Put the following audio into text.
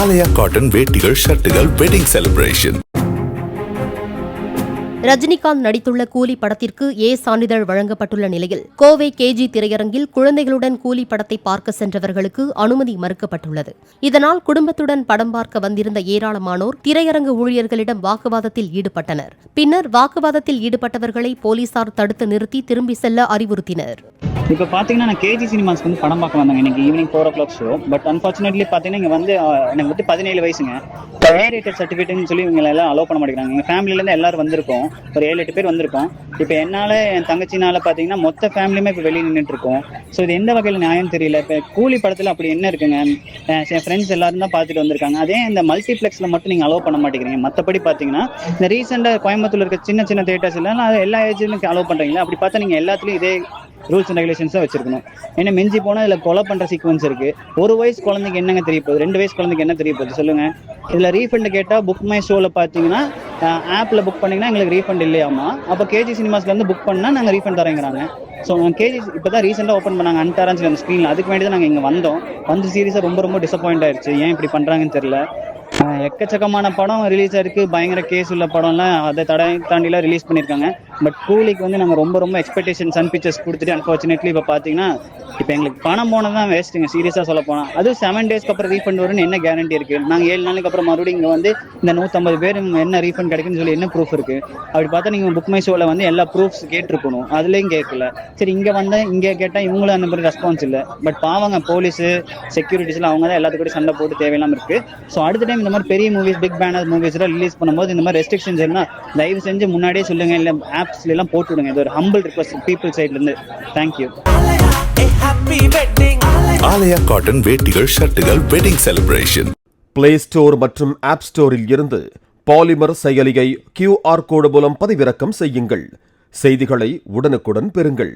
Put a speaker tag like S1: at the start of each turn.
S1: ஆலயா cotton வேட்டிகள் ஷர்ட்டுகள் wedding celebration.
S2: Rajinikanth நடித்துள்ள கூலி படத்திற்கு சான்றிதழ் வழங்கப்பட்டுள்ள நிலையில் கோவை கேஜி திரையரங்கில் குழந்தைகளுடன் கூலி படத்தை பார்க்க சென்றவர்களுக்கு அனுமதி மறுக்கப்பட்டுள்ளது. இதனால் குடும்பத்துடன் படம் பார்க்க வந்திருந்த ஏராளமானோர் திரையரங்கு ஊழியர்களிடம் வாக்குவாதத்தில் ஈடுபட்டனர். பின்னர் வாக்குவாதத்தில் ஈடுபட்டவர்களை போலீசார் தடுத்து நிறுத்தி திரும்பி செல்ல அறிவுறுத்தினர்.
S3: இப்போ பார்த்தீங்கன்னா நான் கேஜி சினிமாஸ்க்கு வந்து படம் பார்க்க வந்தாங்க இன்னைக்கு evening 4 o'clock show. But unfortunately பார்த்தீங்கன்னா இங்கே வந்து எனக்கு வந்து 17 வயசுங்க. ஏ-ரேட்டட் சர்டிஃபிகேட்னு சொல்லி இவங்க எல்லாம் அலோவ் பண்ண மாட்டேங்கிறாங்க. எங்கள் ஃபேமிலியிலேருந்து எல்லாரும் வந்திருக்கோம், ஒரு 7-8 பேர் வந்திருக்கோம். இப்போ என்னால் என் தங்கச்சினால பார்த்தீங்கன்னா மொத்த ஃபேமிலியுமே இப்போ வெளியே நின்றுட்டு இருக்கோம். ஸோ இது எந்த வகையில் நியாயம் தெரியல. இப்போ கூலி படத்தில் அப்படி என்ன இருக்குங்க? என் ஃப்ரெண்ட்ஸ் எல்லாரும் தான் பார்த்துட்டு வந்திருக்காங்க. அதே இந்த மல்டிப்ளெக்ஸில் மட்டும் நீங்கள் அலோவ் பண்ண மாட்டேங்கிறீங்க. மற்றபடி பார்த்தீங்கன்னா இந்த ரீசெண்டாக கோயம்புத்தூர் இருக்க சின்ன சின்ன தேட்டர்ஸ் எல்லாம் எல்லா ஏஜ்லையும் அலோவ் பண்ணுறீங்களா? அப்படி பார்த்தா நீங்கள் எல்லாத்துலேயும் இதே ரூல்ஸ் அண்ட் ரெகுலேஷன்ஸ் தான் வச்சிருக்கணும். ஏன்னா மிஞ்சி போனால் இதில் கொலை பண்ணுற சீக்வன்ஸ் இருக்கு. 1 வயசு குழந்தைக்கு என்னங்க தெரிய போகுது? 2 வயசு குழந்தைக்கு என்ன தெரிய போகுது சொல்லுங்க. இதில் ரீஃபண்ட் கேட்டால் புக் மை ஷோவில் பார்த்தீங்கன்னா ஆப்பில் புக் பண்ணிங்கன்னா எங்களுக்கு ரீஃபண்ட் இல்லையாமா. அப்போ கேஜி சினிமாஸ்லேருந்து புக் பண்ணால் நாங்கள் ரீஃபண்ட் தரேங்கிறாங்க. ஸோ கேஜி இப்போ தான் ரீசெண்டாக ஓப்பன் பண்ணாங்க அன்டாரன்ஸ் அந்த ஸ்க்ரீனில். அதுக்கு வேண்டி தான் நாங்கள் இங்கே வந்தோம். வந்து சீரியஸாக ரொம்ப டிசப்பாயிண்ட் ஆயிடுச்சு. ஏன் இப்படி பண்ணுறாங்கன்னு தெரியல. எக்கச்சக்கமான படம் ரிலீஸ் ஆயிருக்கு. பயங்கர கேஸ் உள்ள படம்லாம் அதை தாண்டிலாம் ரிலீஸ் பண்ணியிருக்காங்க. பட் கூலிக்கு வந்து நாங்கள் ரொம்ப எக்ஸ்பெக்டேஷன் சன் பிக்சர்ஸ் கொடுத்துட்டு அன்ஃபார்ச்சுனேட்லி இப்போ பார்த்தீங்கன்னா இப்போ எங்களுக்கு பணம் போனது தான் வேஸ்ட்டுங்க. சீரியஸாக சொல்ல போனால் அதுவும் 7 டேஸ்க்கு அப்புறம் ரீஃபண்ட் வரும்னு என்ன கேரண்டி இருக்குது? நாங்கள் 7 நாளைக்கு அப்புறம் மறுபடியும் இங்கே வந்து இந்த 150 பேர் என்ன ரீஃபண்ட் கிடைக்குன்னு சொல்லி என்ன ப்ரூஃப் இருக்குது? அப்படி பார்த்தா நீங்கள் புக் மை ஷோவில் வந்து எல்லா ப்ரூஃப்ஸ் கேட்டிருக்கணும். அதுலேயும் கேட்கல. சரி இங்கே வந்தால் இங்கே கேட்டால் இவங்களும் அந்த மாதிரி ரெஸ்பான்ஸ் இல்லை. பட் பாவங்க போலீஸு செக்யூரிட்டிஸ்லாம் அவங்க தான் எல்லாத்துக்கூட சண்டை போட்டு தேவையில்லாமல் இருக்குது. ஸோ அடுத்த டைம் இந்த மாதிரி பெரிய மூவிஸ் பிக் பேனர் மூவிஸ்லாம் ரிலீஸ் பண்ணும்போது இந்த மாதிரி ரெஸ்ட்ரிக்ஷன்ஸ் இருந்தால் தயவு செஞ்சு முன்னாடியே சொல்லுங்கள். இல்லை ஆப்ஸ்ல எல்லாம் போட்டு விடுங்க. இது ஒரு ஹம்பிள் ரிக்வெஸ்ட் பீப்புள் சைட்லேருந்து. தேங்க்யூ.
S1: ஆலயா காட்டன் வேட்டிகள் ஷர்ட்டுகள் வெட்டிங் செலிப்ரேஷன்.
S4: பிளே ஸ்டோர் மற்றும் ஆப் ஸ்டோரில் இருந்து பாலிமர் செயலியை QR கோடு மூலம் பதிவிறக்கம் செய்யுங்கள். செய்திகளை உடனுக்குடன் பெறுங்கள்.